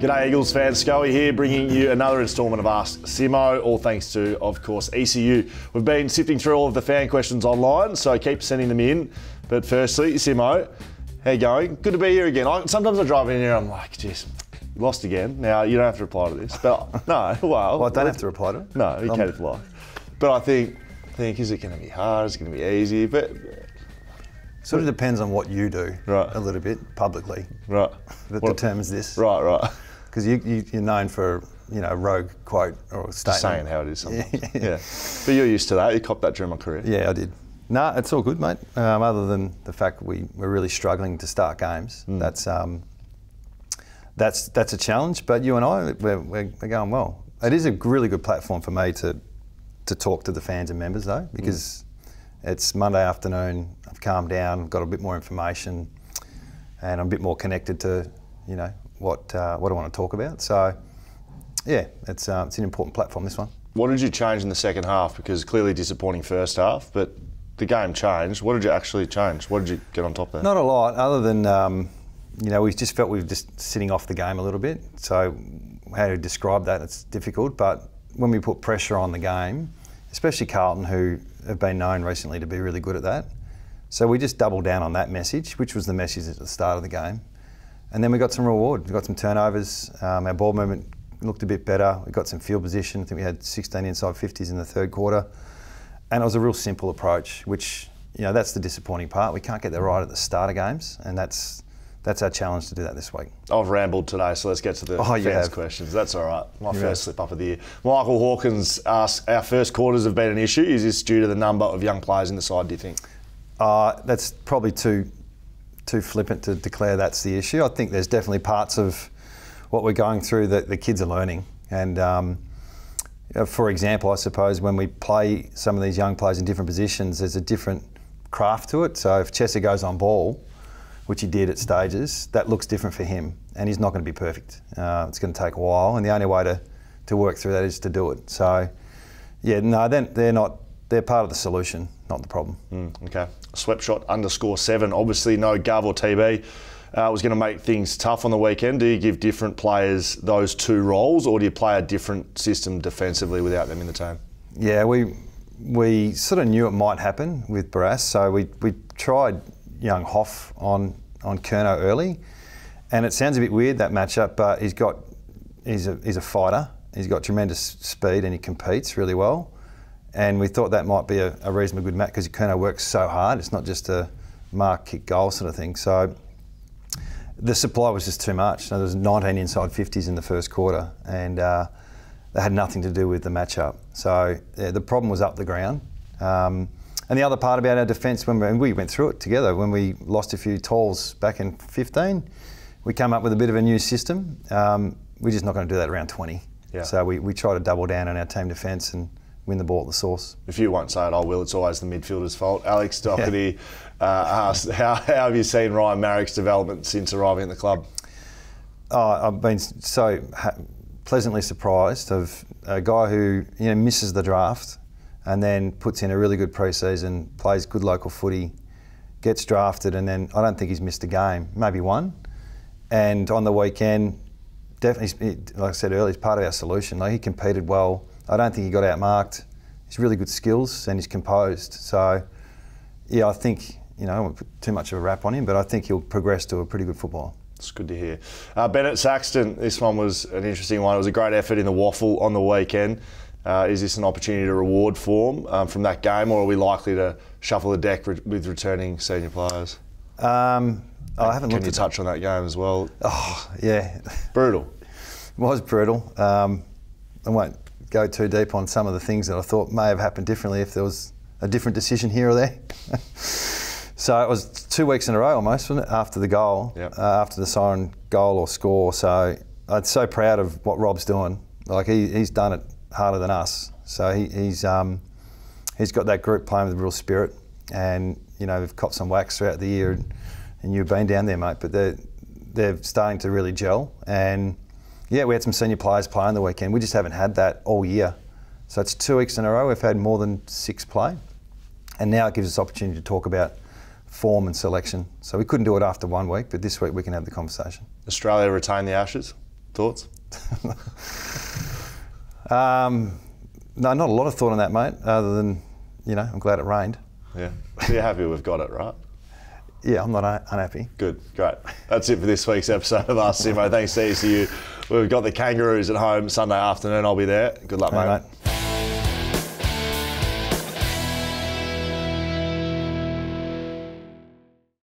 G'day Eagles fans, Scully here bringing you another instalment of Ask Simmo, all thanks to, of course, ECU. We've been sifting through all of the fan questions online, so keep sending them in. But firstly, Simmo, how you going? Good to be here again. Sometimes I drive in here and I'm like, geez, lost again. Now, you don't have to reply to this, but no, well... I don't have to reply to it. No, you can if you like. But I think, is it going to be hard? Is it going to be easy? But sort of depends on what you do, right, a little bit, publicly. Right. That determines this. Right. Because you're known for, a rogue quote or a statement. Just saying how it is sometimes. Yeah. But you're used to that. You copped that during my career. Yeah, I did. No, it's all good, mate. Other than the fact we're really struggling to start games, that's a challenge. But you and I, we're going well. It is a really good platform for me to talk to the fans and members though, because it's Monday afternoon. I've calmed down, got a bit more information, and I'm a bit more connected to, what I want to talk about. So, yeah, it's an important platform, this one. What did you change in the second half? Because clearly disappointing first half, but the game changed. What did you actually change? What did you get on top there? Not a lot, other than, we just felt we were just sitting off the game a little bit. So how to describe that, it's difficult. But when we put pressure on the game, especially Carlton, who have been known recently to be really good at that, so we just doubled down on that message, which was the message at the start of the game. And then we got some reward. We got some turnovers. Our ball movement looked a bit better. We got some field position. I think we had 16 inside 50s in the third quarter. And it was a real simple approach, which, that's the disappointing part. We can't get that right at the start of games, and that's our challenge to do that this week. I've rambled today, so let's get to the fans' questions. That's all right. My first slip up of the year. Michael Hawkins asks, our first quarters have been an issue. Is this due to the number of young players in the side, do you think? That's probably too flippant to declare that's the issue. I think there's definitely parts of what we're going through that the kids are learning. And for example, I suppose when we play some of these young players in different positions, there's a different craft to it. So if Chesser goes on ball, which he did at stages, that looks different for him, and he's not going to be perfect. It's going to take a while, and the only way to work through that is to do it. So, yeah, no, they're part of the solution, not the problem. Okay. Sweatshot_7, obviously no Gov or TB. Was going to make things tough on the weekend. Do you give different players those two roles, or do you play a different system defensively without them in the team? Yeah, we sort of knew it might happen with Barras, so we tried young Hoff on Kerno early, and it sounds a bit weird, that matchup, but he's a fighter. He's got tremendous speed and he competes really well. And we thought that might be a reasonably good match because Kerno works so hard. It's not just a mark, kick, goal sort of thing. So the supply was just too much. There was 19 inside 50s in the first quarter, and that had nothing to do with the matchup. So yeah, the problem was up the ground. And the other part about our defence, and we went through it together, when we lost a few tolls back in 15, we came up with a bit of a new system. We're just not going to do that around 20. Yeah. So we try to double down on our team defence and win the ball at the source. If you won't say it, I will. It's always the midfielder's fault. Alex Doherty asked, how have you seen Ryan Marrick's development since arriving at the club? I've been so pleasantly surprised of a guy who misses the draft and then puts in a really good pre-season, plays good local footy, gets drafted, and then I don't think he's missed a game, maybe one. And on the weekend, definitely, like I said earlier, he's part of our solution. Like, he competed well. I don't think he got outmarked. He's really good skills and he's composed. So, yeah, I think, I won't put too much of a rap on him, but I think he'll progress to a pretty good footballer. It's good to hear. Bennett Saxton, this one was an interesting one. It was a great effort in the waffle on the weekend. Is this an opportunity to reward form from that game, or are we likely to shuffle the deck with returning senior players? I haven't looked. Can you touch on that game as well? Oh, yeah. Brutal. It was brutal. I won't go too deep on some of the things that I thought may have happened differently if there was a different decision here or there. So it was 2 weeks in a row almost, wasn't it, after the goal, after the siren goal or score. So I'm so proud of what Rob's doing. Like, he's done it harder than us. So he's got that group playing with real spirit, and they've copped some wax throughout the year, and you've been down there, mate. But they're starting to really gel, and yeah, we had some senior players play on the weekend. We just haven't had that all year. So it's 2 weeks in a row we've had more than 6 play, and now it gives us opportunity to talk about form and selection. So we couldn't do it after 1 week, but this week we can have the conversation. Australia retain the Ashes? Thoughts? No, not a lot of thought on that, mate, other than, I'm glad it rained. Yeah. So you're happy we've got it, right? Yeah, I'm not unhappy. Good, great. That's it for this week's episode of Ask Simmo. Thanks to ECU. We've got the Kangaroos at home Sunday afternoon. I'll be there. Good luck, mate.